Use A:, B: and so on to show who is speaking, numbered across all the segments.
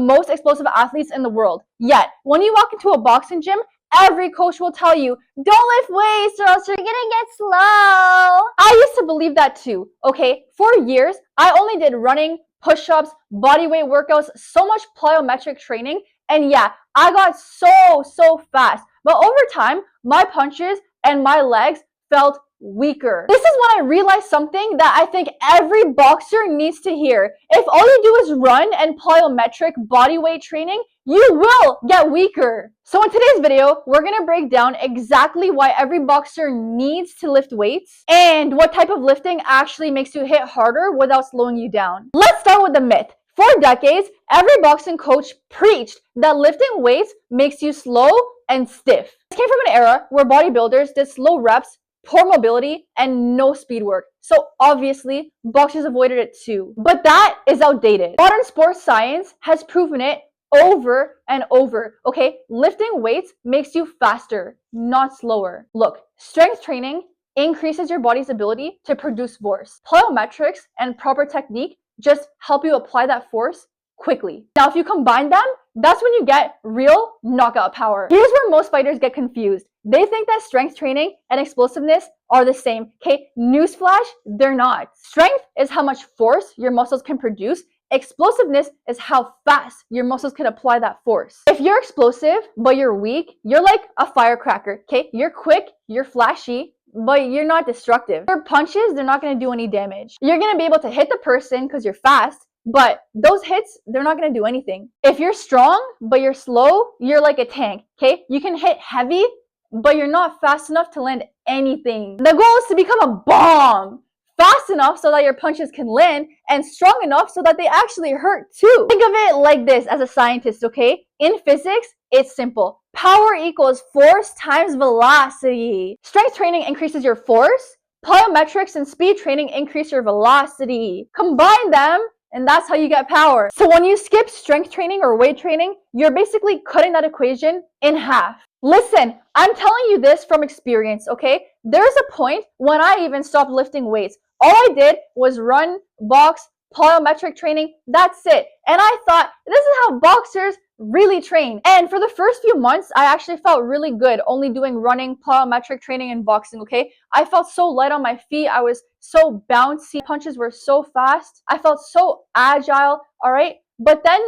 A: most explosive athletes in the world. Yet, when you walk into a boxing gym, every coach will tell you, don't lift weights or else you're gonna get slow. I used to believe that too, okay? For years, I only did running, push-ups, body weight workouts, so much plyometric training, and yeah, I got so fast. But over time, my punches and my legs felt weaker. This is when I realized something that I think every boxer needs to hear. If all you do is run and plyometric body weight training, you will get weaker. So in today's video, we're gonna break down exactly why every boxer needs to lift weights and what type of lifting actually makes you hit harder without slowing you down. Let's start with the myth. For decades, every boxing coach preached that lifting weights makes you slow and stiff. This came from an era where bodybuilders did slow reps, poor mobility, and no speed work. So obviously, boxers avoided it too. But that is outdated. Modern sports science has proven it over and over, okay? Lifting weights makes you faster, not slower. Look, strength training increases your body's ability to produce force. Plyometrics and proper technique just help you apply that force quickly. Now, if you combine them, that's when you get real knockout power. Here's where most fighters get confused. They think that strength training and explosiveness are the same. Okay, newsflash, they're not. Strength is how much force your muscles can produce. Explosiveness is how fast your muscles can apply that force. If you're explosive, but you're weak, you're like a firecracker, okay? You're quick, you're flashy, but you're not destructive. Your punches, they're not gonna do any damage. You're gonna be able to hit the person because you're fast, but those hits, they're not gonna do anything. If you're strong, but you're slow, you're like a tank, okay? You can hit heavy, but you're not fast enough to land anything. The goal is to become a bomb. Fast enough so that your punches can land and strong enough so that they actually hurt too. Think of it like this as a scientist, okay? In physics, it's simple. Power equals force times velocity. Strength training increases your force. Plyometrics and speed training increase your velocity. Combine them, and that's how you get power. So when you skip strength training or weight training, you're basically cutting that equation in half. Listen, I'm telling you this from experience, okay? There's a point when I even stopped lifting weights. All I did was run, box, plyometric training, that's it. And I thought, this is how boxers really train. And for the first few months, I actually felt really good only doing running, plyometric training, and boxing, okay? I felt so light on my feet. I was so bouncy. Punches were so fast. I felt so agile, all right? But then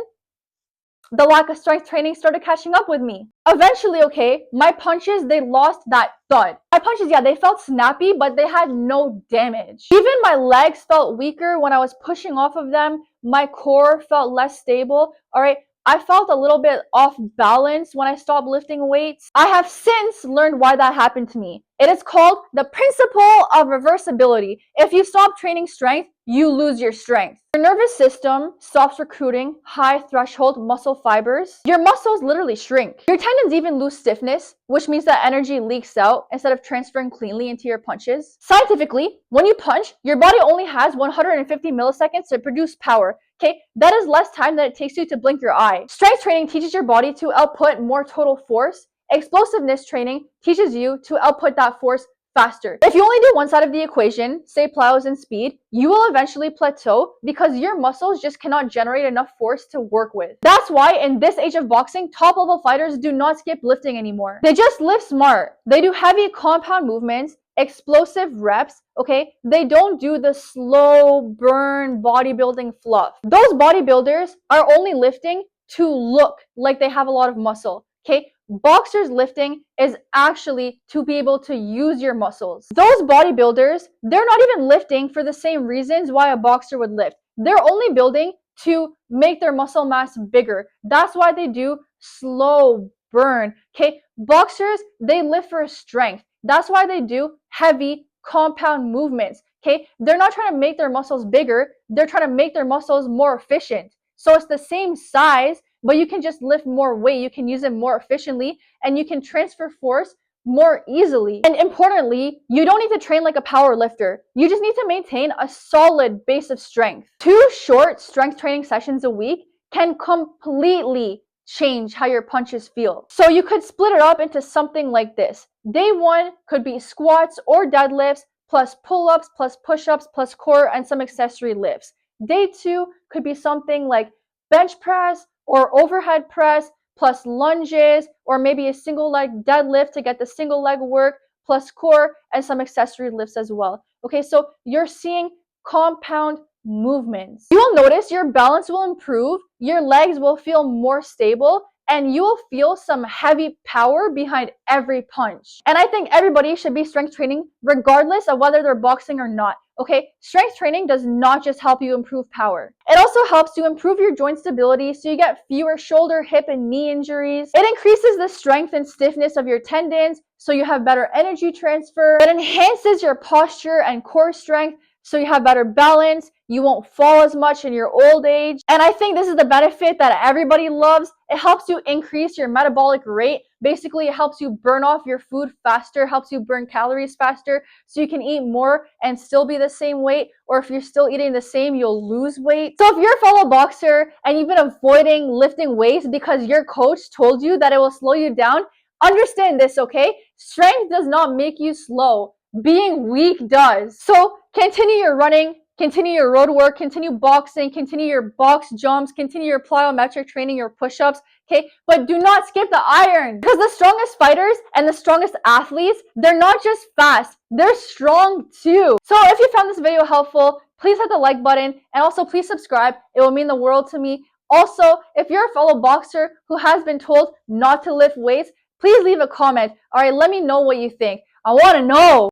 A: the lack of strength training started catching up with me. Eventually, okay, my punches, they lost that thud. My punches, yeah, they felt snappy, but they had no damage. Even my legs felt weaker when I was pushing off of them. My core felt less stable, all right? I felt a little bit off balance when I stopped lifting weights. I have since learned why that happened to me. It is called the principle of reversibility. If you stop training strength, you lose your strength. Your nervous system stops recruiting high threshold muscle fibers. Your muscles literally shrink. Your tendons even lose stiffness, which means that energy leaks out instead of transferring cleanly into your punches. Scientifically, when you punch, your body only has 150 milliseconds to produce power. Okay, that is less time than it takes you to blink your eye. Strength training teaches your body to output more total force. Explosiveness training teaches you to output that force faster. If you only do one side of the equation, say plyos and speed, you will eventually plateau because your muscles just cannot generate enough force to work with. That's why in this age of boxing, top level fighters do not skip lifting anymore. They just lift smart. They do heavy compound movements, explosive reps, okay? They don't do the slow burn bodybuilding fluff. Those bodybuilders are only lifting to look like they have a lot of muscle, okay? Boxers lifting is actually to be able to use your muscles. Those bodybuilders, they're not even lifting for the same reasons why a boxer would lift. They're only building to make their muscle mass bigger. That's why they do slow burn, okay? Boxers, they lift for strength. That's why they do heavy compound movements, okay? They're not trying to make their muscles bigger. They're trying to make their muscles more efficient. So it's the same size, but you can just lift more weight. You can use it more efficiently, and you can transfer force more easily. And importantly, you don't need to train like a power lifter. You just need to maintain a solid base of strength. 2 short strength training sessions a week can completely change how your punches feel. So you could split it up into something like this. Day 1 could be squats or deadlifts, plus pull-ups, plus push-ups, plus core, and some accessory lifts. Day 2 could be something like bench press, or overhead press plus lunges, or maybe a single leg deadlift to get the single leg work, plus core and some accessory lifts as well. Okay, so you're seeing compound movements. You will notice your balance will improve, your legs will feel more stable, and you will feel some heavy power behind every punch. And I think everybody should be strength training regardless of whether they're boxing or not. Okay, strength training does not just help you improve power. It also helps you improve your joint stability so you get fewer shoulder, hip, and knee injuries. It increases the strength and stiffness of your tendons so you have better energy transfer. It enhances your posture and core strength so you have better balance, you won't fall as much in your old age. And I think this is the benefit that everybody loves. It helps you increase your metabolic rate. Basically, it helps you burn off your food faster, helps you burn calories faster, so you can eat more and still be the same weight, or if you're still eating the same, you'll lose weight. So if you're a fellow boxer and you've been avoiding lifting weights because your coach told you that it will slow you down, understand this, okay? Strength does not make you slow. Being weak does. So continue your running, continue your road work, continue boxing, continue your box jumps, continue your plyometric training, your push-ups, okay? But do not skip the iron, because the strongest fighters and the strongest athletes, they're not just fast, they're strong too. So if you found this video helpful, please hit the like button, and also please subscribe. It will mean the world to me. Also, if you're a fellow boxer who has been told not to lift weights, please leave a comment. All right, let me know what you think. I want to know.